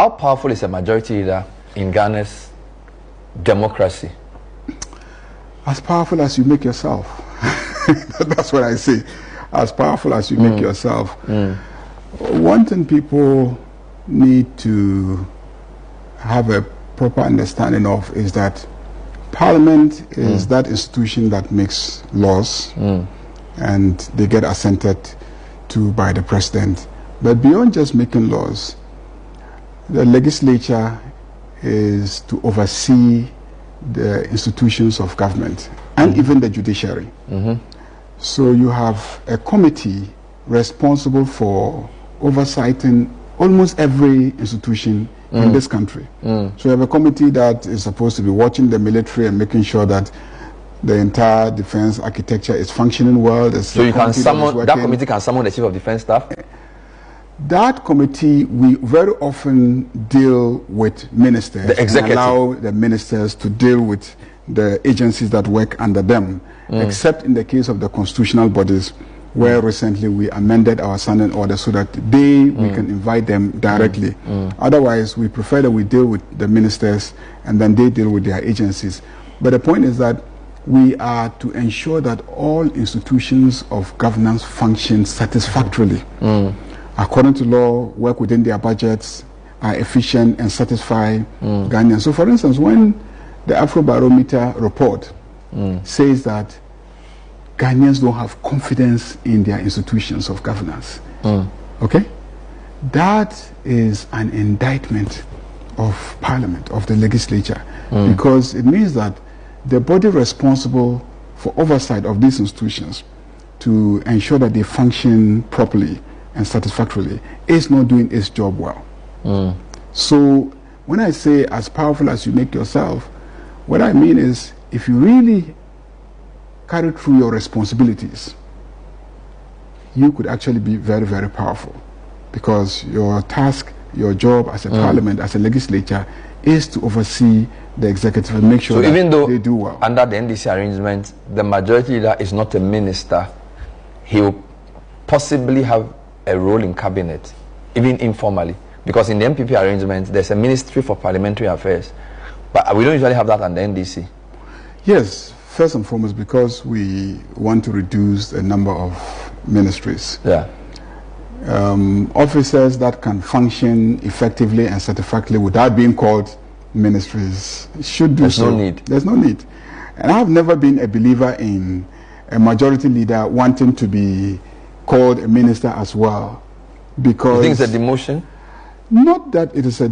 How powerful is a majority leader in Ghana's democracy? As powerful as you make yourself. That's what I say. As powerful as you make yourself. One thing people need to have a proper understanding of is that Parliament is that institution that makes laws and they get assented to by the President. But beyond just making laws, the legislature is to oversee the institutions of government and even the judiciary. So you have a committee responsible for oversighting almost every institution in this country. So you have a committee that is supposed to be watching the military and making sure that the entire defense architecture is functioning well. So you can summon, that committee can summon the Chief of Defense Staff? That committee, we very often deal with ministers. The executive. And allow the ministers to deal with the agencies that work under them, except in the case of the constitutional bodies, where recently we amended our standing order so that we can invite them directly. Otherwise, we prefer that we deal with the ministers and then they deal with their agencies. But the point is that we are to ensure that all institutions of governance function satisfactorily. According to law, work within their budgets, are efficient and satisfy Ghanaians. So for instance, when the Afrobarometer report says that Ghanaians don't have confidence in their institutions of governance, okay? That is an indictment of Parliament, of the legislature, because it means that the body responsible for oversight of these institutions to ensure that they function properly and satisfactorily is not doing its job well. So when I say as powerful as you make yourself, what I mean is if you really carry through your responsibilities, you could actually be very, very powerful, because your task, your job as a parliament, as a legislature, is to oversee the executive and make sure that even though they do well. Under the NDC arrangement, the majority leader is not a minister, he will possibly have a role in cabinet, even informally, because in the MPP arrangement there's a Ministry for Parliamentary Affairs, but we don't usually have that under NDC. Yes, first and foremost because we want to reduce the number of ministries. Officers that can function effectively and satisfactorily without being called ministries should do so. There's no need. And I've never been a believer in a majority leader wanting to be called a minister as well, because... You think it's a demotion? Not that it is a